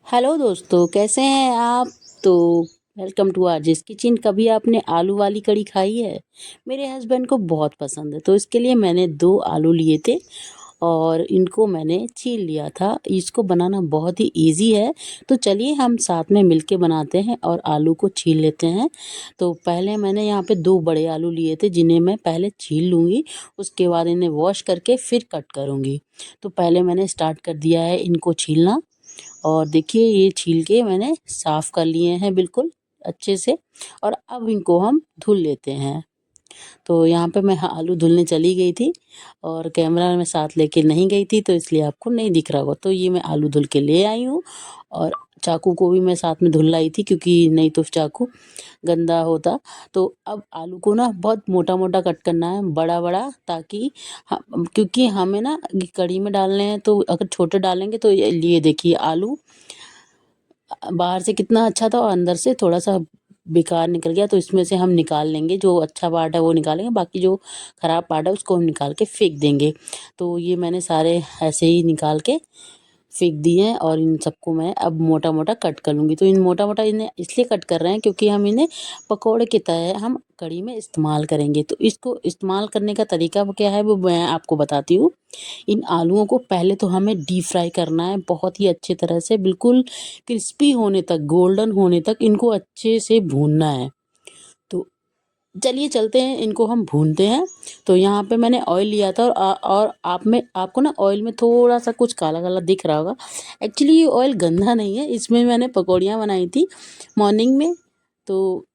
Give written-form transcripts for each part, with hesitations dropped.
Hello दोस्तों, कैसे हैं आप। तो वेलकम टू आरजेस किचन। कभी आपने आलू वाली कढ़ी खाई है। मेरे हस्बैंड को बहुत पसंद है, तो इसके लिए मैंने 2 आलू लिए थे और इनको मैंने छील लिया था। इसको बनाना बहुत ही इजी है, तो चलिए हम साथ में मिलके बनाते हैं और आलू को छील लेते हैं। तो पहले मैंने यहाँ पे 2 बड़े आलू लिए थे, जिन्हें मैं पहले छील लूँगी। उसके बाद इन्हें वॉश करके फिर कट करूँगी। तो पहले मैंने स्टार्ट कर दिया है इनको छीलना। और देखिए, ये छील के मैंने साफ़ कर लिए हैं बिल्कुल अच्छे से। और अब इनको हम धुल लेते हैं। तो यहाँ पे मैं आलू धुलने चली गई थी और कैमरा मैं साथ लेके नहीं गई थी, तो इसलिए आपको नहीं दिख रहा होगा। तो ये मैं आलू धुल के ले आई हूँ और चाकू को भी मैं साथ में धुल लाई थी, क्योंकि नहीं तो चाकू गंदा होता। तो अब आलू को ना बहुत मोटा-मोटा कट करना है, बड़ा-बड़ा, ताकि क्योंकि हमें ना ये कढ़ी में डालने हैं, तो अगर छोटे डालेंगे तो ये देखिए आलू बाहर से कितना अच्छा था और अंदर से थोड़ा-सा बेकार निकल गया। तो इसमें से हम निकाल लेंगे, जो अच्छा पार्ट है वो निकालेंगे, बाकी जो ख़राब पार्ट है उसको हम निकाल के फेंक देंगे। तो ये मैंने सारे ऐसे ही निकाल के फेंक दिए हैं और इन सबको मैं अब मोटा-मोटा कट कर लूँगी। तो इन मोटा-मोटा इन्हें इसलिए कट कर रहे हैं, क्योंकि हम इन्हें पकौड़े की तरह हम कढ़ी में इस्तेमाल करेंगे। तो इसको इस्तेमाल करने का तरीका वो क्या है, वो मैं आपको बताती हूँ। इन आलूओं को पहले तो हमें डीप फ्राई करना है, बहुत ही अच्छे तरह से, बिल्कुल क्रिस्पी होने तक, गोल्डन होने तक इनको अच्छे से भूनना है। तो चलिए चलते हैं, इनको हम भूनते हैं। तो यहाँ पे मैंने ऑयल लिया था और आप में आपको ना ऑयल में थोड़ा-सा कुछ काला-काला दिख रहा होगा। एक्चुअली ये ऑयल गंदा नहीं है, इसमें मैंने पकौड़ियाँ बनाई थी मॉर्निंग में। तो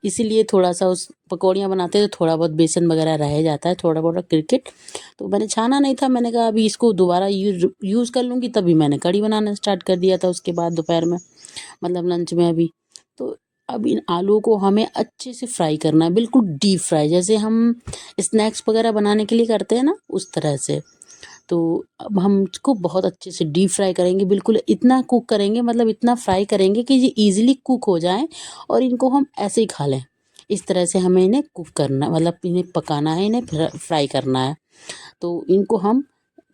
इसीलिए थोड़ा-सा उस पकौड़ियाँ बनाते हैं तो थोड़ा बहुत बेसन वगैरह रह जाता है, थोड़ा बहुत क्रिकेट। तो मैंने छाना नहीं था, मैंने कहा अभी इसको दोबारा यूज़ कर लूँगी, तभी मैंने कढ़ी बनाना स्टार्ट कर दिया था उसके बाद दोपहर में, मतलब लंच में अभी। तो अब इन आलूओं को हमें अच्छे से फ्राई करना है, बिल्कुल डीप फ्राई, जैसे हम स्नैक्स वगैरह बनाने के लिए करते हैं ना, उस तरह से। तो अब हम इसको बहुत अच्छे से डीप फ्राई करेंगे, बिल्कुल इतना कुक करेंगे, मतलब इतना फ्राई करेंगे कि ये ईज़िली कुक हो जाएँ और इनको हम ऐसे ही खा लें। इस तरह से हमें इन्हें कुक करना, मतलब इन्हें पकाना है, इन्हें फ्राई करना है। तो इनको हम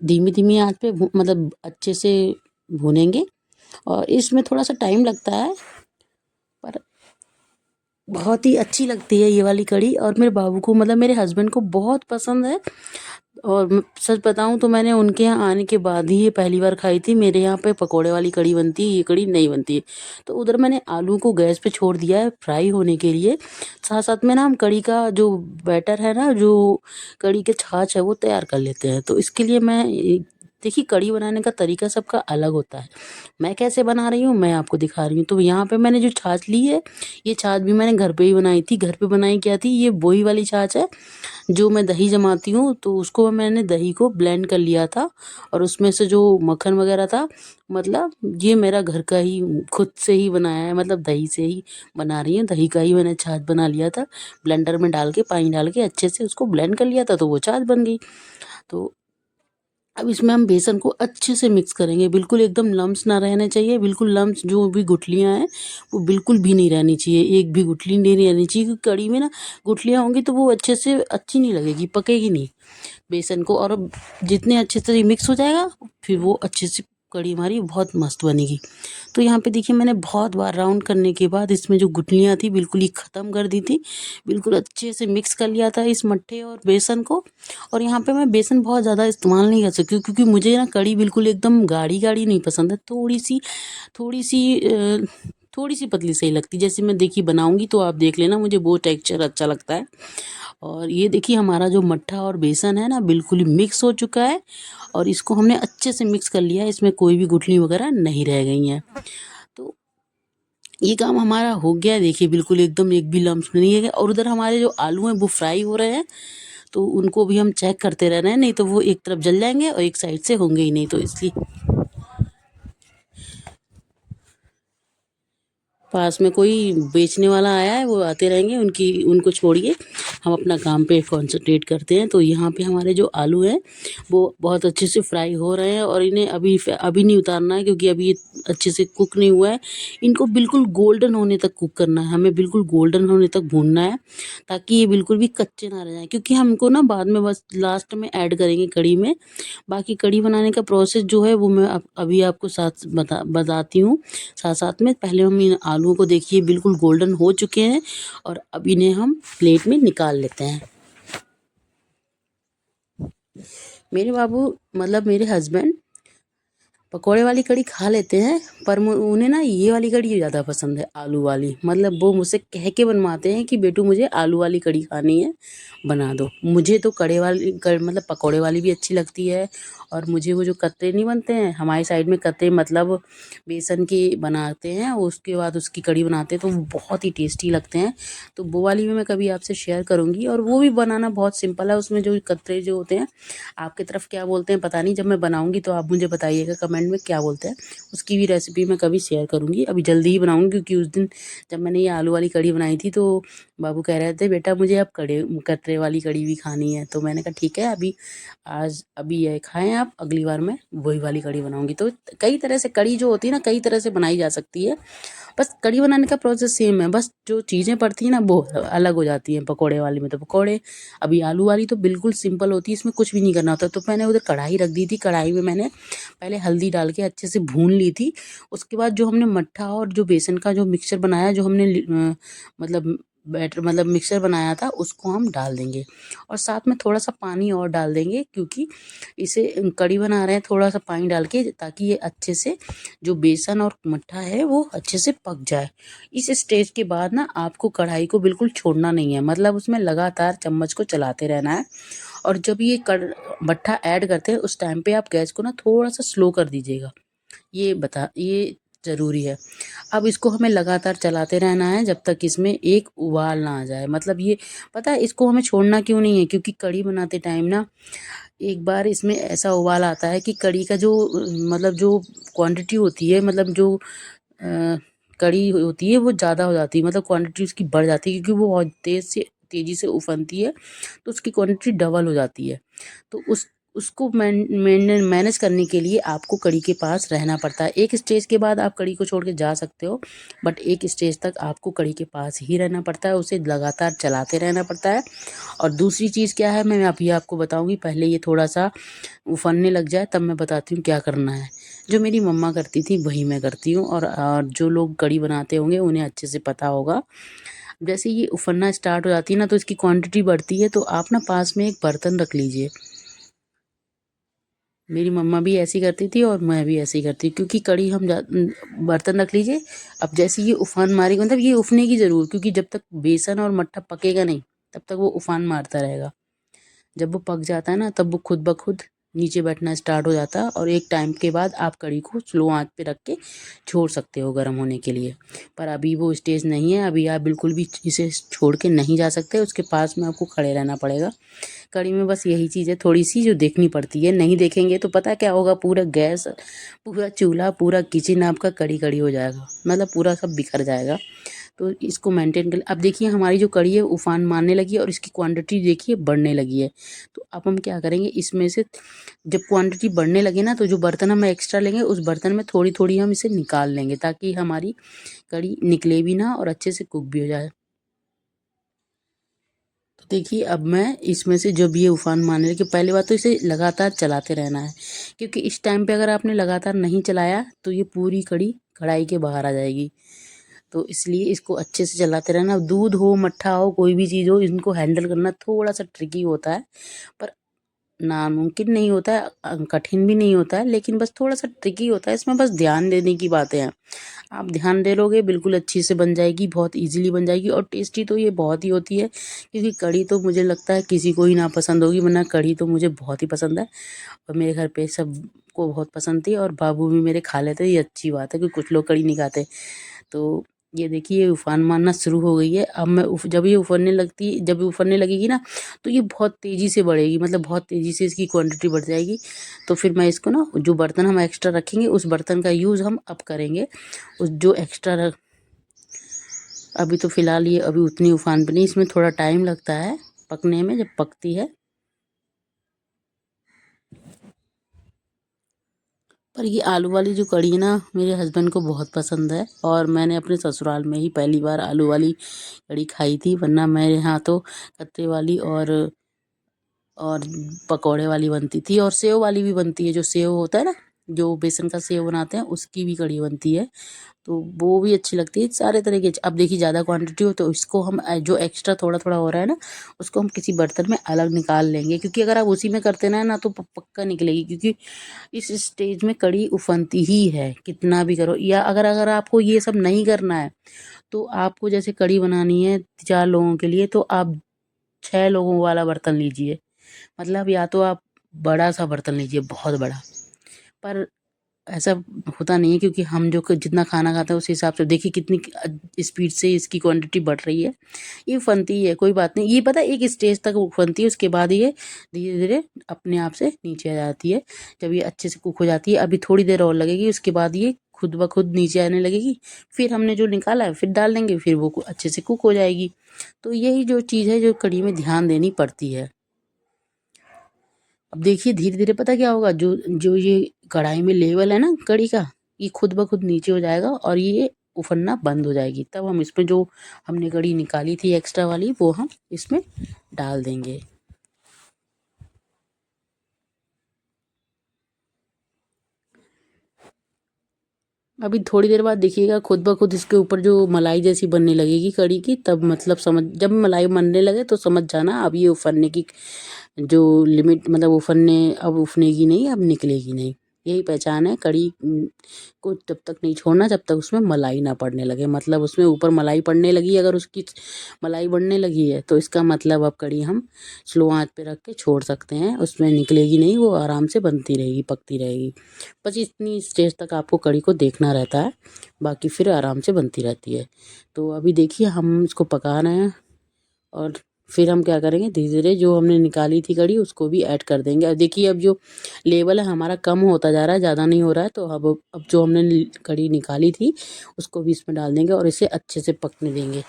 धीमी-धीमी आँच पे मतलब अच्छे से भूनेंगे और इसमें थोड़ा-सा टाइम लगता है, पर बहुत ही अच्छी लगती है ये वाली कढ़ी और मेरे बाबू को, मतलब मेरे हस्बैंड को बहुत पसंद है। और सच बताऊँ तो मैंने उनके यहाँ आने के बाद ही ये पहली बार खाई थी। मेरे यहाँ पे पकोड़े वाली कढ़ी बनती है, ये कढ़ी नहीं बनती है। तो उधर मैंने आलू को गैस पे छोड़ दिया है फ्राई होने के लिए। साथ-साथ में ना हम कढ़ी का जो बैटर है ना, जो कढ़ी के छाछ है वो तैयार कर लेते हैं। तो इसके लिए मैं देखिए, कढ़ी बनाने का तरीका सबका अलग होता है। मैं कैसे बना रही हूँ मैं आपको दिखा रही हूँ। तो यहाँ पे मैंने जो छाछ ली है, ये छाछ भी मैंने घर पे ही बनाई थी। घर पे बनाई क्या थी, ये वही वाली छाछ है जो मैं दही जमाती हूँ। तो उसको मैंने दही को ब्लेंड कर लिया था और उसमें से जो मक्खन वगैरह था, मतलब ये मेरा घर का ही खुद से ही बनाया है, मतलब दही से ही बना रही हूँ। दही का ही मैंने छाछ बना लिया था, ब्लेंडर में डाल के पानी डाल के अच्छे से उसको ब्लेंड कर लिया था, तो वो छाछ बन गई। तो अब इसमें हम बेसन को अच्छे से मिक्स करेंगे, बिल्कुल एकदम लम्स ना रहने चाहिए, बिल्कुल लम्स जो भी गुठलियाँ हैं वो बिल्कुल भी नहीं रहनी चाहिए, एक भी गुठली नहीं रहनी चाहिए, क्योंकि कढ़ी में ना गुठलियाँ होंगी तो वो अच्छे से अच्छी नहीं लगेगी, पकेगी नहीं बेसन को। और अब जितने अच्छे से मिक्स हो जाएगा, फिर वो अच्छे से कढ़ी हमारी बहुत मस्त बनेगी। तो यहाँ पे देखिए, मैंने बहुत बार राउंड करने के बाद इसमें जो गुठलियाँ थी बिल्कुल ही ख़त्म कर दी थी, बिल्कुल अच्छे से मिक्स कर लिया था इस मट्ठे और बेसन को। और यहाँ पे मैं बेसन बहुत ज़्यादा इस्तेमाल नहीं कर सकती हूँ, क्योंकि मुझे ना कढ़ी बिल्कुल एकदम गाढ़ी-गाढ़ी नहीं पसंद है, थोड़ी-सी थोड़ी-सी पतली सही लगती है। जैसे मैं देखिए बनाऊँगी तो आप देख लेना, मुझे वो टेक्सचर अच्छा लगता है। और ये देखिए, हमारा जो मट्ठा और बेसन है ना, बिल्कुल ही मिक्स हो चुका है और इसको हमने अच्छे से मिक्स कर लिया है, इसमें कोई भी गुठली वगैरह नहीं रह गई हैं। तो ये काम हमारा हो गया है, देखिए बिल्कुल एकदम एक भी लम्स नहीं है। और उधर हमारे जो आलू हैं वो फ्राई हो रहे हैं, तो उनको भी हम चेक करते रह रहे हैं, नहीं तो वो एक तरफ जल जाएंगे और एक साइड से होंगे ही नहीं। तो इसलिए पास में कोई बेचने वाला आया है, वो आते रहेंगे, उनको छोड़िए। हम अपना काम पे कंसंट्रेट करते हैं। तो यहाँ पे हमारे जो आलू हैं वो बहुत अच्छे से फ्राई हो रहे हैं और इन्हें अभी नहीं उतारना है, क्योंकि अभी ये अच्छे से कुक नहीं हुआ है। इनको बिल्कुल गोल्डन होने तक कुक करना है, हमें बिल्कुल गोल्डन होने तक भूनना है, ताकि ये बिल्कुल भी कच्चे ना रह जाएं। क्योंकि हमको ना बाद में बस लास्ट में ऐड करेंगे कढ़ी में। बाकी कढ़ी बनाने का प्रोसेस जो है वो मैं अभी आपको साथ बताती हूँ साथ साथ में। पहले हम इन आलूओं को देखिए बिल्कुल गोल्डन हो चुके हैं और अब इन्हें हम प्लेट में निकाल लेते हैं। मेरे बाबू मतलब मेरे हस्बैंड पकोड़े वाली कढ़ी खा लेते हैं, पर उन्हें ना ये वाली कढ़ी ज़्यादा पसंद है, आलू वाली। मतलब वो मुझसे कह के बनवाते हैं कि बेटू मुझे आलू वाली कढ़ी खानी है, बना दो। मुझे तो मतलब पकोड़े वाली भी अच्छी लगती है। और मुझे वो जो कतरे नहीं बनते हैं हमारे साइड में, कतरे मतलब बेसन के बनाते हैं, उसके बाद उसकी कढ़ी बनाते हैं, तो वो बहुत ही टेस्टी लगते हैं। तो वो वाली भी मैं कभी आपसे शेयर करूँगी, और वो भी बनाना बहुत सिंपल है। उसमें जो कतरे जो होते हैं, आपकी तरफ क्या बोलते हैं पता नहीं, जब मैं बनाऊंगी तो आप मुझे बताइएगा कमेंट में क्या बोलते हैं। उसकी भी रेसिपी मैं कभी शेयर करूंगी, अभी जल्दी ही बनाऊंगी, क्योंकि उस दिन जब मैंने ये आलू वाली कढ़ी बनाई थी तो बाबू कह रहे थे बेटा मुझे अब कतरे वाली कढ़ी भी खानी है। तो मैंने कहा ठीक है, अभी ये खाएं आप, अगली बार मैं वही वाली कढ़ी बनाऊंगी। तो कई तरह से कढ़ी जो होती है ना, कई तरह से बनाई जा सकती है। बस कढ़ी बनाने का प्रोसेस सेम है, बस जो चीज़ें पड़ती हैं ना वो अलग हो जाती हैं। पकोड़े वाली में तो पकोड़े, अभी आलू वाली तो बिल्कुल सिंपल होती है, इसमें कुछ भी नहीं करना होता। तो मैंने उधर कढ़ाई रख दी थी, कढ़ाई में मैंने पहले हल्दी डाल के अच्छे से भून ली थी। उसके बाद जो हमने मट्ठा और जो बेसन का जो मिक्सचर बनाया, जो हमने मतलब बैटर मतलब मिक्सचर बनाया था, उसको हम डाल देंगे। और साथ में थोड़ा सा पानी और डाल देंगे, क्योंकि इसे कढ़ी बना रहे हैं, थोड़ा सा पानी डाल के, ताकि ये अच्छे से जो बेसन और मट्ठा है वो अच्छे से पक जाए। इस स्टेज के बाद ना आपको कढ़ाई को बिल्कुल छोड़ना नहीं है, मतलब उसमें लगातार चम्मच को चलाते रहना है। और जब ये मट्ठा ऐड करते हैं उस टाइम पे आप गैस को ना थोड़ा सा स्लो कर दीजिएगा, ये ज़रूरी है। अब इसको हमें लगातार चलाते रहना है जब तक इसमें एक उबाल ना आ जाए। मतलब ये पता है इसको हमें छोड़ना क्यों नहीं है, क्योंकि कढ़ी बनाते टाइम ना एक बार इसमें ऐसा उबाल आता है कि कढ़ी का जो मतलब जो क्वांटिटी होती है, मतलब जो कढ़ी होती है वो ज़्यादा हो जाती है, मतलब क्वांटिटी उसकी बढ़ जाती है, क्योंकि वो बहुत तेज़ी से उफनती है, तो उसकी क्वांटिटी डबल हो जाती है। तो उसको मैनेज करने के लिए आपको कढ़ी के पास रहना पड़ता है। एक स्टेज के बाद आप कढ़ी को छोड़ के जा सकते हो, बट एक स्टेज तक आपको कढ़ी के पास ही रहना पड़ता है, उसे लगातार चलाते रहना पड़ता है। और दूसरी चीज़ क्या है, मैं अभी आपको बताऊंगी, पहले ये थोड़ा सा उफनने लग जाए तब मैं बताती हूँ क्या करना है। जो मेरी मम्मा करती थी वही मैं करती हूँ, और जो लोग कढ़ी बनाते होंगे उन्हें अच्छे से पता होगा। जैसे ये उफनना स्टार्ट हो जाती है ना, तो इसकी क्वांटिटी बढ़ती है, तो आप ना पास में एक बर्तन रख लीजिए। मेरी मम्मा भी ऐसी करती थी और मैं भी ऐसे ही करती, क्योंकि कढ़ी बर्तन रख लीजिए। अब जैसे ये उफान मारेगा, मतलब ये उफने की ज़रूर, क्योंकि जब तक बेसन और मट्ठा पकेगा नहीं तब तक वो उफान मारता रहेगा। जब वो पक जाता है ना, तब वो खुद ब खुद नीचे बैठना स्टार्ट हो जाता है, और एक टाइम के बाद आप कढ़ी को स्लो आंच पे रख के छोड़ सकते हो गर्म होने के लिए। पर अभी वो स्टेज नहीं है, अभी आप बिल्कुल भी इसे छोड़ के नहीं जा सकते, उसके पास में आपको खड़े रहना पड़ेगा। कढ़ी में बस यही चीज़ है थोड़ी सी जो देखनी पड़ती है, नहीं देखेंगे तो पता क्या होगा, पूरा गैस, पूरा चूल्हा, पूरा किचन आपका कड़ी कड़ी हो जाएगा, मतलब पूरा सब बिखर जाएगा। तो इसको मेंटेन कर, अब देखिए हमारी जो कढ़ी है उफान मारने लगी है और इसकी क्वांटिटी देखिए बढ़ने लगी है। तो अब हम क्या करेंगे, इसमें से जब क्वांटिटी बढ़ने लगे ना, तो जो बर्तन हम एक्स्ट्रा लेंगे उस बर्तन में थोड़ी थोड़ी हम इसे निकाल लेंगे, ताकि हमारी कढ़ी निकले भी ना और अच्छे से कुक भी हो जाए। तो देखिए अब मैं इसमें से जब ये उफान मारने लगे, पहली बात तो इसे लगातार चलाते रहना है, क्योंकि इस टाइम पे अगर आपने लगातार नहीं चलाया तो ये पूरी कढ़ी कढ़ाई के बाहर आ जाएगी। तो इसलिए इसको अच्छे से चलाते रहना। दूध हो, मट्ठा हो, कोई भी चीज़ हो, इनको हैंडल करना थोड़ा सा ट्रिकी होता है, पर नामुमकिन नहीं होता है, कठिन भी नहीं होता है, लेकिन बस थोड़ा सा ट्रिकी होता है। इसमें बस ध्यान देने की बातें हैं, आप ध्यान दे लोगे बिल्कुल अच्छी से बन जाएगी, बहुत इजीली बन जाएगी। और टेस्टी तो ये बहुत ही होती है, क्योंकि कढ़ी तो मुझे लगता है किसी को ही ना पसंद होगी, वरना कढ़ी तो मुझे बहुत ही पसंद है, और मेरे घर पे सबको बहुत पसंद थी, और बाबू भी मेरे खा लेते। ये अच्छी बात है, क्योंकि कुछ लोग कढ़ी नहीं खाते। तो ये देखिए उफान मारना शुरू हो गई है। अब मैं जब ये उफरने लगेगी ना, तो ये बहुत तेज़ी से बढ़ेगी, मतलब बहुत तेज़ी से इसकी क्वांटिटी बढ़ जाएगी। तो फिर मैं इसको ना, जो बर्तन हम एक्स्ट्रा रखेंगे उस बर्तन का यूज़ हम अब करेंगे। उस जो एक्स्ट्रा रख अभी तो फ़िलहाल ये अभी उतनी उफान पे नहीं, इसमें थोड़ा टाइम लगता है, पकने में, जब पकती है। पर ये आलू वाली जो कढ़ी है ना, मेरे हस्बैंड को बहुत पसंद है, और मैंने अपने ससुराल में ही पहली बार आलू वाली कढ़ी खाई थी, वरना मेरे यहाँ तो कतरे वाली और पकौड़े वाली बनती थी, और सेव वाली भी बनती है। जो सेव होता है ना, जो बेसन का सेव बनाते हैं, उसकी भी कढ़ी बनती है, तो वो भी अच्छी लगती है। सारे तरह की। अब देखिए ज़्यादा क्वांटिटी हो तो इसको हम जो एक्स्ट्रा थोड़ा थोड़ा हो रहा है ना, उसको हम किसी बर्तन में अलग निकाल लेंगे, क्योंकि अगर आप उसी में करते ना तो पक्का निकलेगी, क्योंकि इस स्टेज में कढ़ी उफनती ही है, कितना भी करो। या अगर अगर आपको ये सब नहीं करना है, तो आपको जैसे कढ़ी बनानी है 4 लोगों के लिए, तो आप 6 लोगों वाला बर्तन लीजिए। मतलब या तो आप बड़ा सा बर्तन लीजिए, बहुत बड़ा। पर ऐसा होता नहीं है, क्योंकि हम जो जितना खाना खाते हैं उस हिसाब से देखिए कितनी स्पीड से इसकी क्वांटिटी बढ़ रही है। ये फनती है, कोई बात नहीं। ये पता है एक स्टेज तक वो फनती है, उसके बाद ये धीरे धीरे अपने आप से नीचे आ जाती है। जब ये अच्छे से कुक हो जाती है, अभी थोड़ी देर और लगेगी, उसके बाद ये खुद ब खुद नीचे आने लगेगी। फिर हमने जो निकाला है फिर डाल देंगे, फिर वो अच्छे से कुक हो जाएगी। तो यही जो चीज़ है जो कढ़ी में ध्यान देनी पड़ती है। अब देखिए धीरे धीरे पता क्या होगा, जो जो ये कढ़ाई में लेवल है ना कढ़ी का, ये खुद ब खुद नीचे हो जाएगा, और ये उफनना बंद हो जाएगी। तब हम इसमें जो हमने कढ़ी निकाली थी एक्स्ट्रा वाली, वो हम इसमें डाल देंगे। अभी थोड़ी देर बाद देखिएगा खुद ब खुद इसके ऊपर जो मलाई जैसी बनने लगेगी कढ़ी की, तब मतलब समझ, जब मलाई बनने लगे तो समझ जाना अब ये उफनने की जो लिमिट, मतलब उफनने, अब उफनेगी नहीं, अब निकलेगी नहीं। यही पहचान है कढ़ी को तब तक नहीं छोड़ना जब तक उसमें मलाई ना पड़ने लगे। मतलब उसमें ऊपर मलाई पड़ने लगी, अगर उसकी मलाई बढ़ने लगी है, तो इसका मतलब अब कढ़ी हम स्लो आंच पे रख के छोड़ सकते हैं, उसमें निकलेगी नहीं, वो आराम से बनती रहेगी, पकती रहेगी। बस इतनी स्टेज तक आपको कढ़ी को देखना रहता है, बाकी फिर आराम से बनती रहती है। तो अभी देखिए हम इसको पका रहे हैं, और फिर हम क्या करेंगे, धीरे धीरे जो हमने निकाली थी कढ़ी उसको भी ऐड कर देंगे। और देखिए अब जो लेवल है हमारा कम होता जा रहा है, ज़्यादा नहीं हो रहा है, तो अब जो हमने कढ़ी निकाली थी उसको भी इसमें डाल देंगे, और इसे अच्छे से पकने देंगे।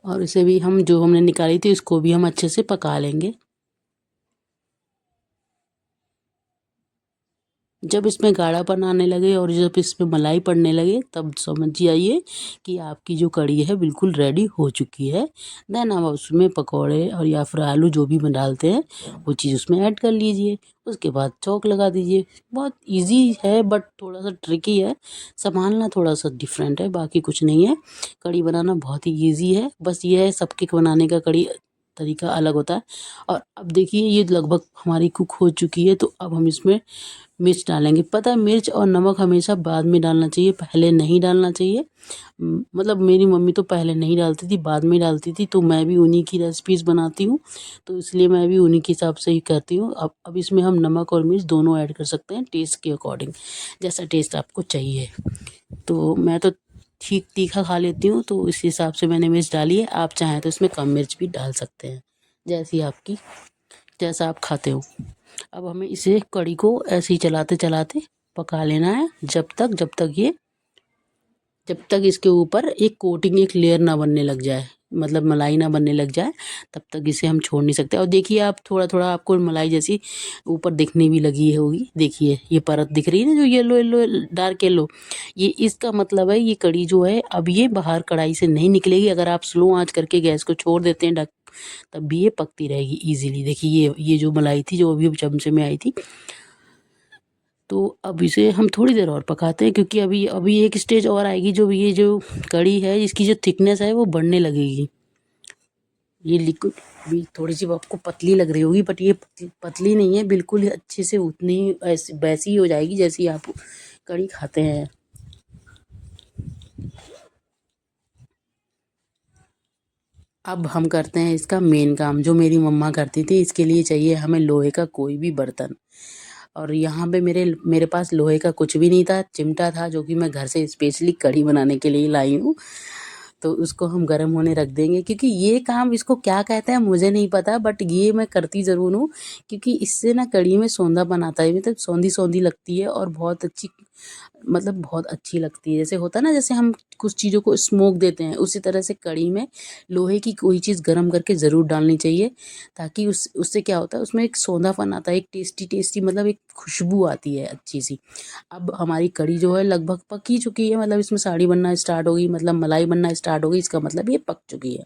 और इसे भी हम जो हमने निकाली थी उसको भी हम अच्छे से पका लेंगे। जब इसमें गाढ़ापन आने लगे और जब इसमें मलाई पड़ने लगे, तब समझ जाइए कि आपकी जो कढ़ी है बिल्कुल रेडी हो चुकी है। देन आप उसमें पकौड़े और या फिर आलू जो भी में डालते हैं वो चीज़ उसमें ऐड कर लीजिए। उसके बाद चौक लगा दीजिए। बहुत इजी है, बट थोड़ा सा ट्रिकी है, संभालना थोड़ा सा डिफरेंट है, बाकी कुछ नहीं है। कढ़ी बनाना बहुत ही ईजी है, बस ये है सबके बनाने का कढ़ी तरीका अलग होता है। और अब देखिए ये लगभग हमारी कुक हो चुकी है, तो अब हम इसमें मिर्च डालेंगे। पता है मिर्च और नमक हमेशा बाद में डालना चाहिए, पहले नहीं डालना चाहिए। मतलब मेरी मम्मी तो पहले नहीं डालती थी, बाद में डालती थी, तो मैं भी उन्हीं की रेसिपीज़ बनाती हूँ, तो इसलिए मैं भी उन्हीं के हिसाब से ही करती हूँ। अब इसमें हम नमक और मिर्च दोनों ऐड कर सकते हैं टेस्ट के अकॉर्डिंग, जैसा टेस्ट आपको चाहिए। तो मैं तो ठीक तीखा खा लेती हूँ, तो इस हिसाब से मैंने मिर्च डाली है। आप चाहें तो इसमें कम मिर्च भी डाल सकते हैं, जैसी आपकी, जैसा आप खाते हो। अब हमें इसे कढ़ी को ऐसे ही चलाते चलाते पका लेना है, जब तक इसके ऊपर एक कोटिंग, एक लेयर ना बनने लग जाए, मतलब मलाई ना बनने लग जाए, तब तक इसे हम छोड़ नहीं सकते। और देखिए आप थोड़ा थोड़ा आपको मलाई जैसी ऊपर दिखने भी लगी होगी। देखिए ये परत दिख रही है ना, जो येलो येलो, डार्क येलो, ये इसका मतलब है ये कढ़ी जो है अब ये बाहर कढ़ाई से नहीं निकलेगी। अगर आप स्लो आंच करके गैस को छोड़ देते हैं ढक, तब भी ये पकती रहेगी इजीली। देखिए ये जो मलाई थी जो अभी चमचे में आई थी, तो अब इसे हम थोड़ी देर और पकाते हैं, क्योंकि अभी अभी एक स्टेज और आएगी, जो ये जो कढ़ी है इसकी जो थिकनेस है वो बढ़ने लगेगी। ये लिक्विड भी थोड़ी सी आपको पतली लग रही होगी, बट ये पतली नहीं है बिल्कुल, अच्छे से उतनी ही ऐसी वैसी ही हो जाएगी जैसी आप कढ़ी खाते हैं। अब हम करते हैं इसका मेन काम, जो मेरी मम्मा करती थी। इसके लिए चाहिए हमें लोहे का कोई भी बर्तन, और यहाँ पे मेरे पास लोहे का कुछ भी नहीं था, चिमटा था, जो कि मैं घर से स्पेशली कढ़ी बनाने के लिए लाई हूँ। तो उसको हम गर्म होने रख देंगे, क्योंकि ये काम इसको क्या कहते हैं मुझे नहीं पता, बट ये मैं करती ज़रूर हूँ, क्योंकि इससे ना कढ़ी में सौंधापन आता है, मतलब सौंधी सौंधी लगती है और बहुत अच्छी, मतलब बहुत अच्छी लगती है। जैसे होता है ना, जैसे हम कुछ चीज़ों को स्मोक देते हैं, उसी तरह से कढ़ी में लोहे की कोई चीज़ गर्म करके ज़रूर डालनी चाहिए, ताकि उससे क्या होता है, उसमें एक सौंधापन आता है, एक टेस्टी टेस्टी, मतलब एक खुशबू आती है अच्छी सी। अब हमारी कढ़ी जो है लगभग पक ही चुकी है, मतलब इसमें साड़ी बनना स्टार्ट हो गई, मतलब मलाई बनना स्टार्ट हो गई, इसका मतलब ये पक चुकी है।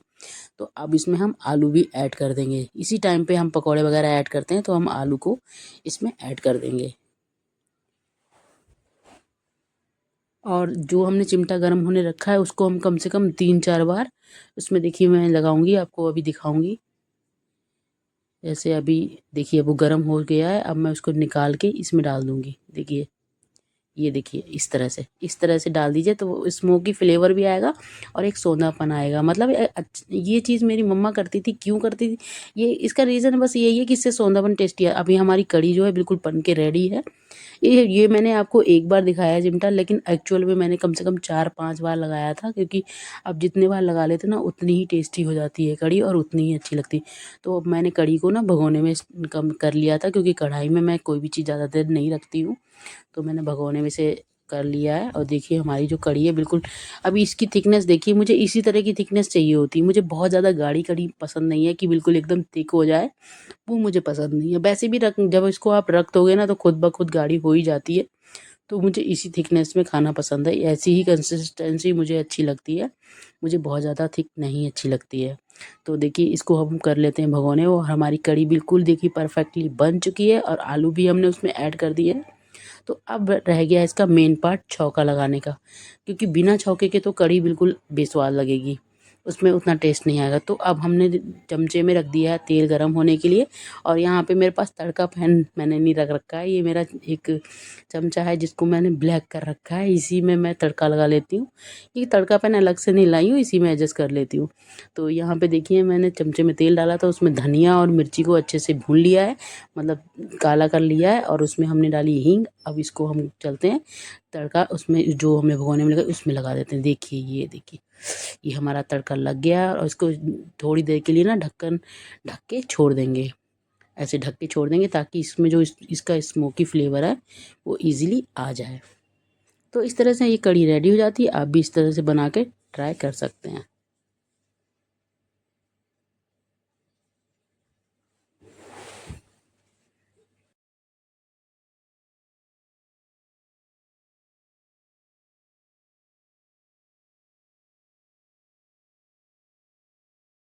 तो अब इसमें हम आलू भी ऐड कर देंगे। इसी टाइम पे हम पकौड़े वगैरह ऐड करते हैं, तो हम आलू को इसमें ऐड कर देंगे। और जो हमने चिमटा गर्म होने रखा है उसको हम कम से कम 3-4 बार उसमें, देखिए मैं लगाऊंगी, आपको अभी दिखाऊंगी। जैसे अभी देखिए वो गर्म हो गया है, अब मैं उसको निकाल के इसमें डाल दूंगी। देखिए, ये देखिए इस तरह से डाल दीजिए, तो वो स्मोकी फ्लेवर भी आएगा और एक सोंधापन आएगा। मतलब ये चीज़ मेरी मम्मा करती थी। क्यों करती थी, ये इसका रीज़न बस यही है कि इससे सोंधापन टेस्टी है। अभी हमारी कढ़ी जो है बिल्कुल बन के रेडी है। ये मैंने आपको एक बार दिखाया है चिमटा, लेकिन एक्चुअल में मैंने कम से कम 4-5 बार लगाया था, क्योंकि अब जितने बार लगा लेते ना उतनी ही टेस्टी हो जाती है कढ़ी और उतनी ही अच्छी लगती। तो अब मैंने कढ़ी को ना भगोने में कम कर लिया था, क्योंकि कढ़ाई में मैं कोई भी चीज़ ज़्यादा देर नहीं रखती हूँ, तो मैंने भगोने में से कर लिया है। और देखिए हमारी जो कढ़ी है बिल्कुल, अभी इसकी थिकनेस देखिए, मुझे इसी तरह की थिकनेस चाहिए होती है। मुझे बहुत ज़्यादा गाढ़ी कढ़ी पसंद नहीं है कि बिल्कुल एकदम थिक हो जाए, वो मुझे पसंद नहीं है। वैसे भी रख जब इसको आप रख दोगे ना तो खुद ब खुद गाढ़ी हो ही जाती है। तो मुझे इसी थिकनेस में खाना पसंद है, ऐसी ही कंसिस्टेंसी मुझे अच्छी लगती है। मुझे बहुत ज़्यादा थिक नहीं अच्छी लगती है। तो देखिए इसको हम कर लेते हैं भगोने, और हमारी कढ़ी बिल्कुल देखिए परफेक्टली बन चुकी है और आलू भी हमने उसमें ऐड कर दिए। तो अब रह गया इसका मेन पार्ट, छौंका लगाने का, क्योंकि बिना छौंके के तो कढ़ी बिल्कुल बेस्वाद लगेगी, उसमें उतना टेस्ट नहीं आएगा। तो अब हमने चमचे में रख दिया है तेल गरम होने के लिए, और यहाँ पे मेरे पास तड़का पैन मैंने नहीं रख रखा है, ये मेरा एक चमचा है जिसको मैंने ब्लैक कर रखा है, इसी में मैं तड़का लगा लेती हूँ। ये तड़का पैन अलग से नहीं लाई हूँ, इसी में एडजस्ट कर लेती हूँ। तो यहाँ पे देखिए मैंने चमचे में तेल डाला था, उसमें धनिया और मिर्ची को अच्छे से भून लिया है, मतलब काला कर लिया है, और उसमें हमने डाली हींग। अब इसको हम चलते हैं तड़का, उसमें जो हमने भगोने में लगा उसमें लगा देते हैं। देखिए ये देखिए, ये हमारा तड़का लग गया, और इसको थोड़ी देर के लिए ना ढक्कन ढक के छोड़ देंगे। ऐसे ढक के छोड़ देंगे ताकि इसमें जो इसका स्मोकी फ्लेवर है वो इजीली आ जाए। तो इस तरह से ये कढ़ी रेडी हो जाती है। आप भी इस तरह से बना के ट्राई कर सकते हैं।